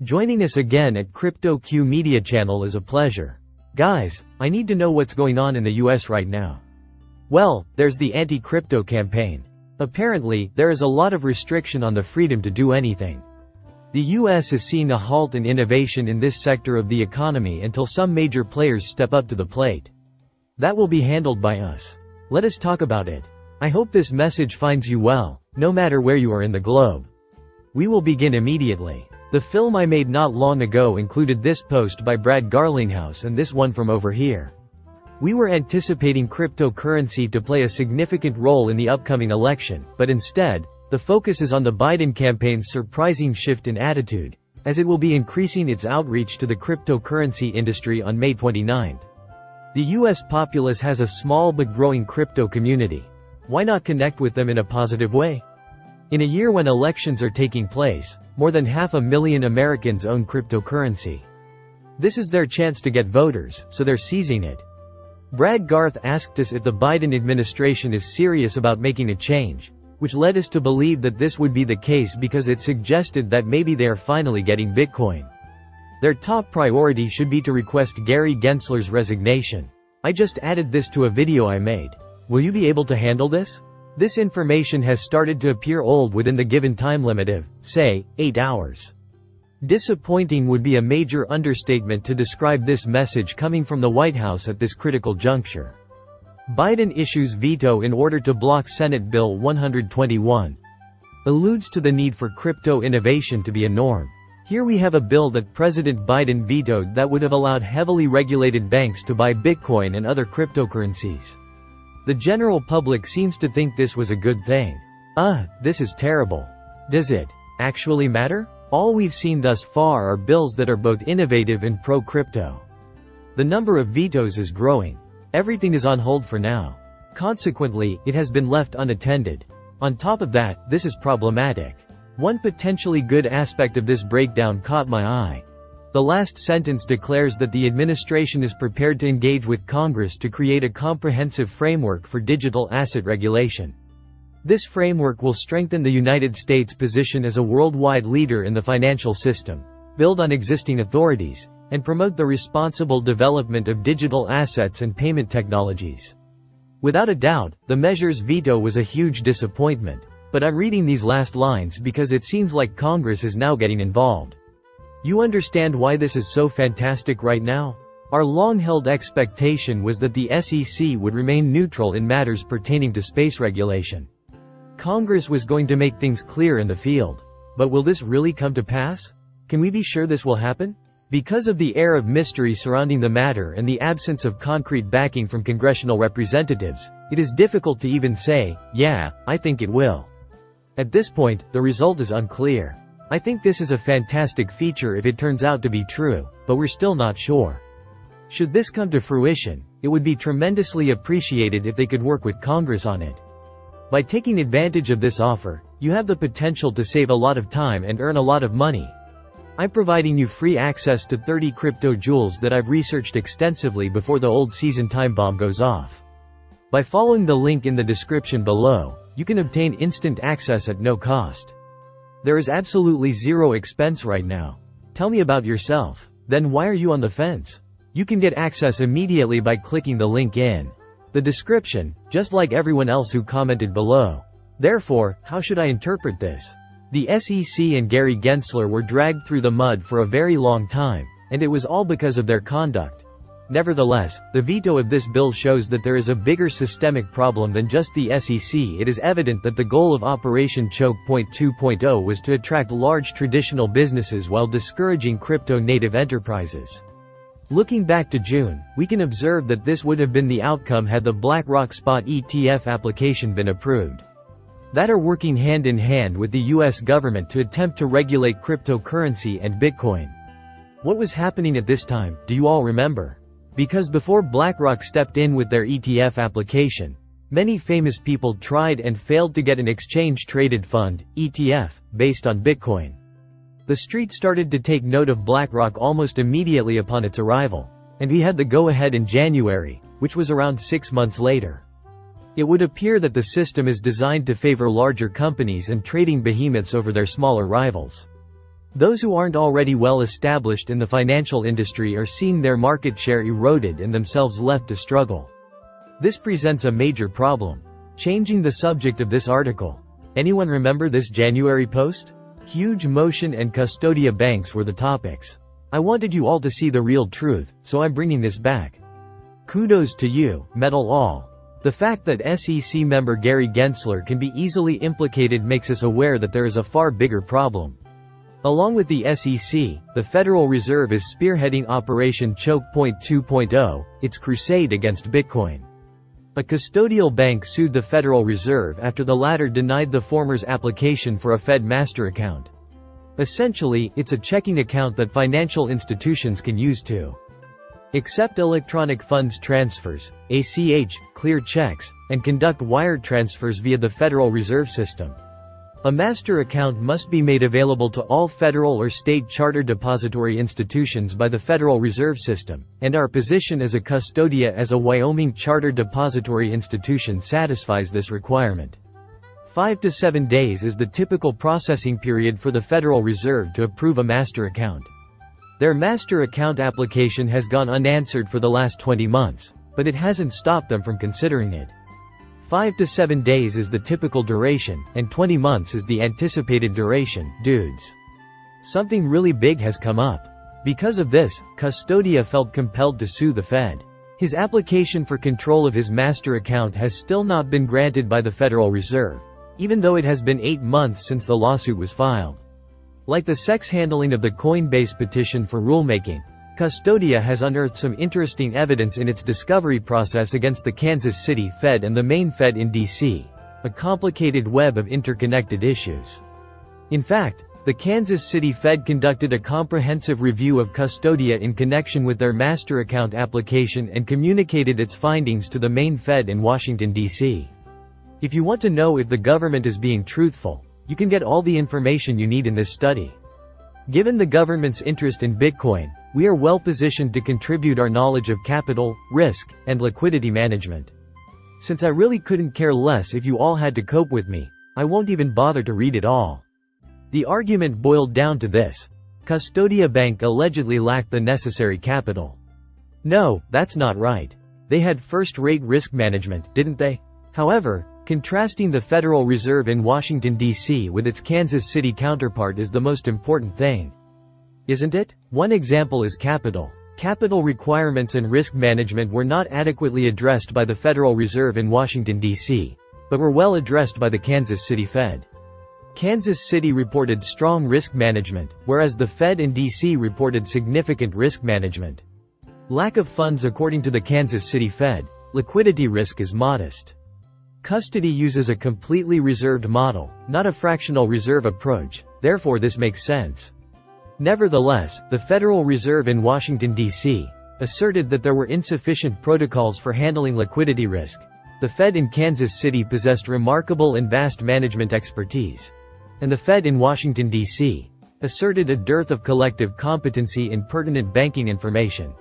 Joining us again at Crypto Q Media channel is a pleasure. Guys, I need to know what's going on in the US right now. Well, there's the anti-crypto campaign. Apparently, there is a lot of restriction on the freedom to do anything. The US is seeing a halt in innovation in this sector of the economy until some major players step up to the plate. That will be handled by us. Let us talk about it. I hope this message finds you well, no matter where you are in the globe. We will begin immediately. The film I made not long ago included this post by Brad Garlinghouse and this one from over here. We were anticipating cryptocurrency to play a significant role in the upcoming election, but instead, the focus is on the Biden campaign's surprising shift in attitude, as it will be increasing its outreach to the cryptocurrency industry on May 29. The US populace has a small but growing crypto community. Why not connect with them in a positive way? In a year when elections are taking place, more than 500,000 Americans own cryptocurrency. This is their chance to get voters, so they're seizing it. Brad Garth asked us if the Biden administration is serious about making a change, which led us to believe that this would be the case because it suggested that maybe they are finally getting Bitcoin. Their top priority should be to request Gary Gensler's resignation. I just added this to a video I made. Will you be able to handle this? This information has started to appear old within the given time limit of, say, 8 hours. Disappointing would be a major understatement to describe this message coming from the White House at this critical juncture. Biden issues veto in order to block Senate Bill 121. Alludes to the need for crypto innovation to be a norm. Here we have a bill that President Biden vetoed that would have allowed heavily regulated banks to buy Bitcoin and other cryptocurrencies. The general public seems to think this was a good thing. This is terrible. Does it actually matter? All we've seen thus far are bills that are both innovative and pro-crypto. The number of vetoes is growing. Everything is on hold for now. Consequently, it has been left unattended. On top of that, this is problematic. One potentially good aspect of this breakdown caught my eye. The last sentence declares that the administration is prepared to engage with Congress to create a comprehensive framework for digital asset regulation. This framework will strengthen the United States' position as a worldwide leader in the financial system, build on existing authorities, and promote the responsible development of digital assets and payment technologies. Without a doubt, the measure's veto was a huge disappointment, but I'm reading these last lines because it seems like Congress is now getting involved. You understand why this is so fantastic right now? Our long-held expectation was that the SEC would remain neutral in matters pertaining to space regulation. Congress was going to make things clear in the field. But will this really come to pass? Can we be sure this will happen? Because of the air of mystery surrounding the matter and the absence of concrete backing from congressional representatives, it is difficult to even say, yeah, I think it will. At this point, the result is unclear. I think this is a fantastic feature if it turns out to be true, but we're still not sure. Should this come to fruition, it would be tremendously appreciated if they could work with Congress on it. By taking advantage of this offer, you have the potential to save a lot of time and earn a lot of money. I'm providing you free access to 30 crypto jewels that I've researched extensively before the old season time bomb goes off. By following the link in the description below, you can obtain instant access at no cost. There is absolutely zero expense right now. Tell me about yourself. Then why are you on the fence? You can get access immediately by clicking the link in the description, just like everyone else who commented below. Therefore, how should I interpret this? The SEC and Gary Gensler were dragged through the mud for a very long time, and it was all because of their conduct. Nevertheless, the veto of this bill shows that there is a bigger systemic problem than just the SEC. It is evident that the goal of Operation Choke Point 2.0 was to attract large traditional businesses while discouraging crypto-native enterprises. Looking back to June, we can observe that this would have been the outcome had the BlackRock Spot ETF application been approved. That are working hand in hand with the US government to attempt to regulate cryptocurrency and Bitcoin. What was happening at this time, do you all remember? Because before BlackRock stepped in with their ETF application, many famous people tried and failed to get an exchange-traded fund, ETF, based on Bitcoin. The street started to take note of BlackRock almost immediately upon its arrival, and we had the go-ahead in January, which was around 6 months later. It would appear that the system is designed to favor larger companies and trading behemoths over their smaller rivals. Those who aren't already well established in the financial industry are seeing their market share eroded and themselves left to struggle. This presents a major problem. Changing the subject of this article. Anyone remember this January post? Huge motion and Custodia banks were the topics. I wanted you all to see the real truth, so I'm bringing this back. Kudos to you, medal all. The fact that SEC member Gary Gensler can be easily implicated makes us aware that there is a far bigger problem. Along with the SEC, the Federal Reserve is spearheading Operation Choke Point 2.0, its crusade against Bitcoin. A custodial bank sued the Federal Reserve after the latter denied the former's application for a Fed master account. Essentially, it's a checking account that financial institutions can use to accept electronic funds transfers, ACH, clear checks, and conduct wire transfers via the Federal Reserve System. A master account must be made available to all federal or state charter depository institutions by the Federal Reserve System, and our position as a custodia as a Wyoming charter depository institution satisfies this requirement. 5 to 7 days is the typical processing period for the Federal Reserve to approve a master account. Their master account application has gone unanswered for the last 20 months, but it hasn't stopped them from considering it. 5 to 7 days is the typical duration, and 20 months is the anticipated duration, dudes. Something really big has come up. Because of this, Custodia felt compelled to sue the Fed. His application for control of his master account has still not been granted by the Federal Reserve, even though it has been 8 months since the lawsuit was filed. Like the sex handling of the Coinbase petition for rulemaking, Custodia has unearthed some interesting evidence in its discovery process against the Kansas City Fed and the main Fed in D.C., a complicated web of interconnected issues. In fact, the Kansas City Fed conducted a comprehensive review of Custodia in connection with their master account application and communicated its findings to the main Fed in Washington, D.C. If you want to know if the government is being truthful, you can get all the information you need in this study. Given the government's interest in Bitcoin, we are well positioned to contribute our knowledge of capital, risk, and liquidity management. Since I really couldn't care less if you all had to cope with me, I won't even bother to read it all. The argument boiled down to this: Custodia Bank allegedly lacked the necessary capital. No, that's not right. They had first-rate risk management, didn't they? However, contrasting the Federal Reserve in Washington, D.C. with its Kansas City counterpart is the most important thing. Isn't it? One example is capital. Capital requirements and risk management were not adequately addressed by the Federal Reserve in Washington, D.C., but were well addressed by the Kansas City Fed. Kansas City reported strong risk management, whereas the Fed in D.C. reported significant risk management. Lack of funds. According to the Kansas City Fed, liquidity risk is modest. Custody uses a completely reserved model, not a fractional reserve approach, therefore this makes sense. Nevertheless, the Federal Reserve in Washington, D.C., asserted that there were insufficient protocols for handling liquidity risk. The Fed in Kansas City possessed remarkable and vast management expertise. And the Fed in Washington, D.C., asserted a dearth of collective competency in pertinent banking information.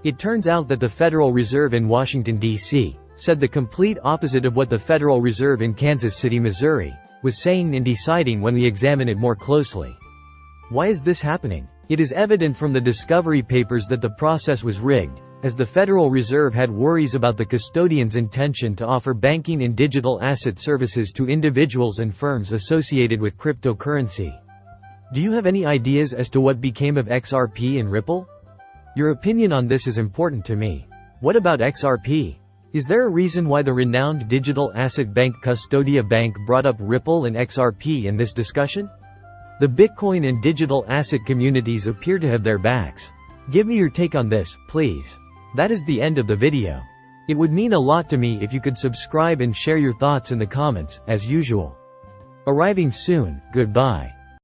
It turns out that the Federal Reserve in Washington, D.C., said the complete opposite of what the Federal Reserve in Kansas City, Missouri, was saying in deciding when we examine it more closely. Why is this happening? It is evident from the discovery papers that the process was rigged, as the Federal Reserve had worries about the custodian's intention to offer banking and digital asset services to individuals and firms associated with cryptocurrency. Do you have any ideas as to what became of Xrp and Ripple? Your opinion on this is important to me. What about Xrp? Is there a reason why the renowned digital asset bank Custodia Bank brought up Ripple and Xrp in this discussion? The Bitcoin and digital asset communities appear to have their backs. Give me your take on this, please. That is the end of the video. It would mean a lot to me if you could subscribe and share your thoughts in the comments, as usual. Arriving soon, goodbye.